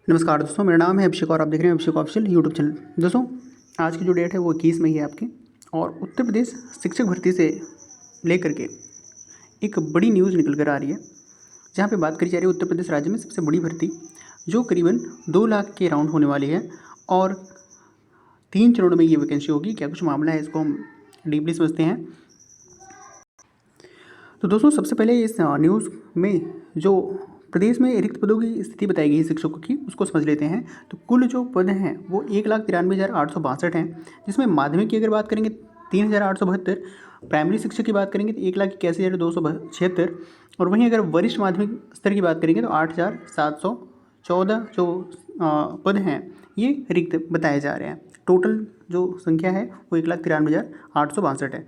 नमस्कार दोस्तों, मेरा नाम है अभिषेक और आप देख रहे हैं अभिषेक ऑफिशियल यूट्यूब चैनल। दोस्तों, आज की जो डेट है वो 21 मई है आपकी। और उत्तर प्रदेश शिक्षक भर्ती से लेकर के एक बड़ी न्यूज़ निकल कर आ रही है, जहाँ पे बात करी जा रही है उत्तर प्रदेश राज्य में सबसे बड़ी भर्ती, जो करीबन 2 लाख के राउंड होने वाली है और 3 चरणों में ये वैकेंसी होगी। क्या कुछ मामला है, इसको हम डीपली समझते हैं। तो दोस्तों, सबसे पहले इस न्यूज़ में जो प्रदेश में रिक्त पदों की स्थिति बताई गई है शिक्षकों की, उसको समझ लेते हैं। तो कुल जो पद हैं वो 1,93,862 हैं, जिसमें माध्यमिक की अगर बात करेंगे 3,872, प्राइमरी शिक्षक की बात करेंगे तो 1,81,276, और वहीं अगर वरिष्ठ माध्यमिक स्तर की बात करेंगे तो 8,714 जो पद हैं ये रिक्त बताए जा रहे हैं। टोटल जो संख्या है वो 1,93,862 है।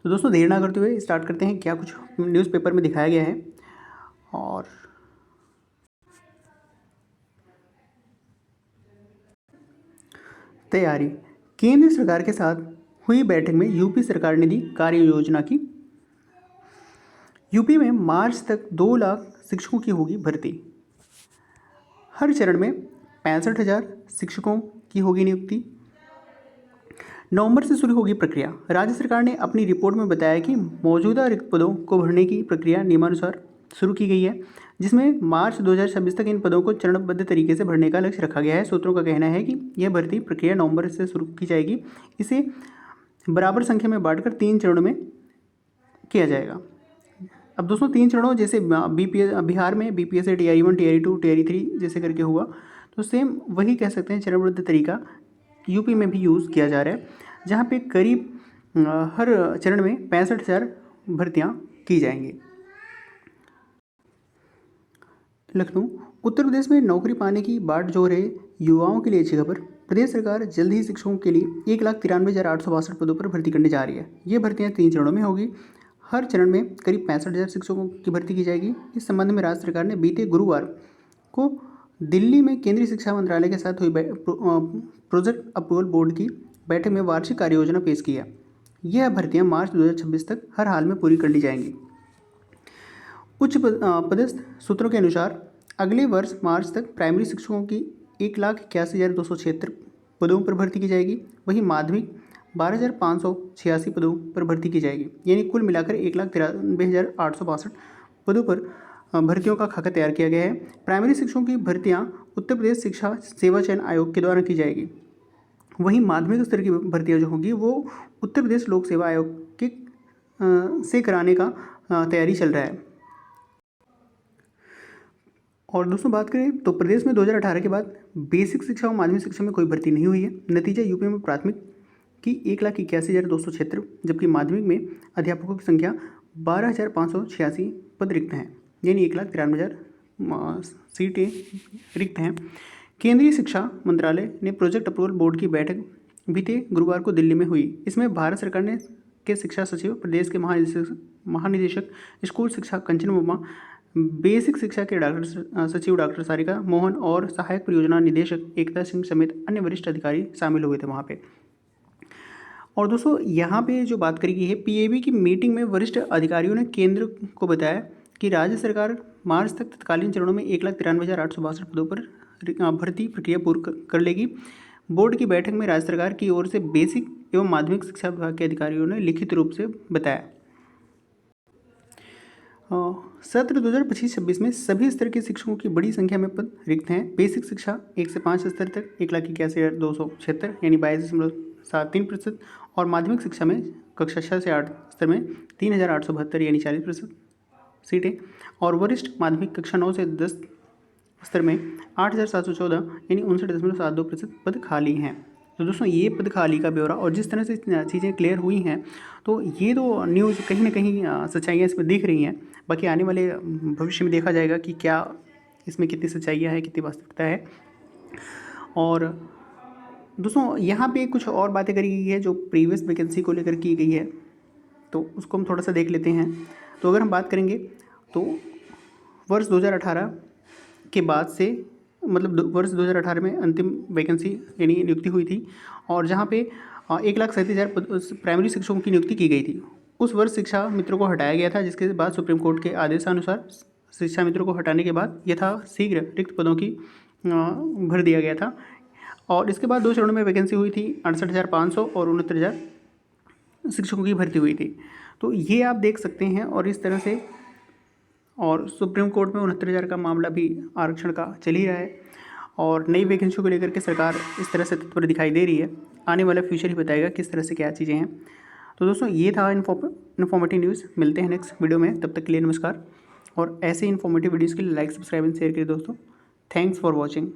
तो दोस्तों, देर ना करते हुए स्टार्ट करते हैं क्या कुछ न्यूज़पेपर में दिखाया गया है। और तैयारी, केंद्र सरकार के साथ हुई बैठक में यूपी सरकार ने दी कार्य योजना की। यूपी में मार्च तक 2 लाख शिक्षकों की होगी भर्ती। हर चरण में 65,000 शिक्षकों की होगी नियुक्ति। नवंबर से शुरू होगी प्रक्रिया। राज्य सरकार ने अपनी रिपोर्ट में बताया कि मौजूदा रिक्त पदों को भरने की प्रक्रिया नियमानुसार शुरू की गई है, जिसमें मार्च 2026 तक इन पदों को चरणबद्ध तरीके से भरने का लक्ष्य रखा गया है। सूत्रों का कहना है कि यह भर्ती प्रक्रिया नवंबर से शुरू की जाएगी। इसे बराबर संख्या में बांटकर 3 चरणों में किया जाएगा। अब दोस्तों, 3 चरणों जैसे बिहार में BPSC TRE 1, TRE 2, TRE 3 जैसे करके हुआ, तो सेम वही कह सकते हैं चरणबद्ध तरीका यूपी में भी यूज़ किया जा रहा है, जहाँ पे करीब हर चरण में 65,000 भर्तियाँ की जाएंगी। लखनऊ, उत्तर प्रदेश में नौकरी पाने की बाट जोह रहे युवाओं के लिए अच्छी खबर। प्रदेश सरकार जल्द ही शिक्षकों के लिए 1,93,862 पदों पर भर्ती करने जा रही है। ये भर्तियां 3 चरणों में होगी। हर चरण में करीब 65,000 शिक्षकों की भर्ती की जाएगी। इस संबंध में राज्य सरकार ने बीते गुरुवार को दिल्ली में केंद्रीय शिक्षा मंत्रालय के साथ हुई प्रोजेक्ट अप्रूवल बोर्ड की बैठक में वार्षिक कार्य योजना पेश की है। यह भर्तियाँ मार्च 2026 तक हर हाल में पूरी कर ली जाएंगी। उच्च पदस्थ सूत्रों के अनुसार अगले वर्ष मार्च तक प्राइमरी शिक्षकों की 1,81,276 पदों पर भर्ती की जाएगी। वहीं माध्यमिक 12,586 पदों पर भर्ती की जाएगी। यानी कुल मिलाकर 1,93,862 पदों पर भर्तियों का खाका तैयार किया गया है। प्राइमरी शिक्षकों की भर्तियां उत्तर प्रदेश शिक्षा सेवा चयन आयोग के द्वारा की जाएगी। वहीं माध्यमिक स्तर की भर्तियां जो होंगी वो उत्तर प्रदेश लोक सेवा आयोग के से कराने का तैयारी चल रहा है। और दोस्तों, बात करें तो प्रदेश में 2018 के बाद बेसिक शिक्षा और माध्यमिक शिक्षा में कोई भर्ती नहीं हुई है। नतीजा, यूपी में प्राथमिक की 1,81,276, जबकि माध्यमिक में अध्यापकों की संख्या 12,586 पद रिक्त हैं, यानी 1,93,000 सीटें रिक्त हैं। केंद्रीय शिक्षा मंत्रालय ने प्रोजेक्ट अप्रूवल बोर्ड की बैठक बीते गुरुवार को दिल्ली में हुई। इसमें भारत सरकार ने के शिक्षा सचिव, प्रदेश के महानिदेशक स्कूल शिक्षा कंचन वर्मा, बेसिक शिक्षा के सचिव डॉक्टर सारिका मोहन और सहायक परियोजना निदेशक एकता सिंह समेत अन्य वरिष्ठ अधिकारी शामिल हुए थे वहाँ पे। और दोस्तों, यहाँ पे जो बात करी गई है, PAB की मीटिंग में वरिष्ठ अधिकारियों ने केंद्र को बताया कि राज्य सरकार मार्च तक तत्कालीन चरणों में 1,93,862 पदों पर भर्ती प्रक्रिया पूर्ण कर लेगी। बोर्ड की बैठक में राज्य सरकार की ओर से बेसिक एवं माध्यमिक शिक्षा विभाग के अधिकारियों ने लिखित रूप से बताया। सत्र 2025-26 में सभी स्तर के शिक्षकों की बड़ी संख्या में पद रिक्त हैं। बेसिक शिक्षा 1 से 5 स्तर तक 1,81,276 यानी 22.73%, और माध्यमिक शिक्षा में कक्षा 6 से 8 स्तर में 3,872 यानी 40% सीटें, और वरिष्ठ माध्यमिक कक्षा 9 से 10 स्तर में 8,714 यानी 59.72% पद खाली हैं। तो दोस्तों, ये पद खाली का ब्यौरा और जिस तरह से चीज़ें क्लियर हुई हैं, तो ये तो न्यूज़ कहीं ना कहीं सच्चाइयाँ इसमें दिख रही हैं। बाकी आने वाले भविष्य में देखा जाएगा कि क्या इसमें कितनी सच्चाइयाँ है, कितनी वास्तविकता है। और दोस्तों, यहाँ पे कुछ और बातें करी गई है जो प्रीवियस वैकेंसी को लेकर की गई है, तो उसको हम थोड़ा सा देख लेते हैं। तो अगर हम बात करेंगे तो वर्ष 2018 के बाद से, मतलब वर्ष 2018 में अंतिम वैकेंसी यानी नियुक्ति हुई थी, और जहाँ पे 1,37,000 प्राइमरी शिक्षकों की नियुक्ति की गई थी। उस वर्ष शिक्षा मित्रों को हटाया गया था, जिसके बाद सुप्रीम कोर्ट के आदेशानुसार शिक्षा मित्रों को हटाने के बाद यथाशीघ्र रिक्त पदों की भर दिया गया था। और इसके बाद 2 चरणों में वैकेंसी हुई थी। 68,500 और 69,000 शिक्षकों की भर्ती हुई थी। तो ये आप देख सकते हैं। और इस तरह से और सुप्रीम कोर्ट में 69,000 का मामला भी आरक्षण का चल ही रहा है। और नई वैकेंसियों को लेकर के सरकार इस तरह से तत्पर दिखाई दे रही है। आने वाला फ्यूचर ही बताएगा किस तरह से क्या चीज़ें हैं। तो दोस्तों ये था इन्फॉर्मेटिव न्यूज़। मिलते हैं नेक्स्ट वीडियो में, तब तक के लिए नमस्कार। और ऐसे इन्फॉर्मेटिव वीडियोज़ के लिए लाइक, सब्सक्राइब एंड शेयर करिए दोस्तों। Thanks for watching.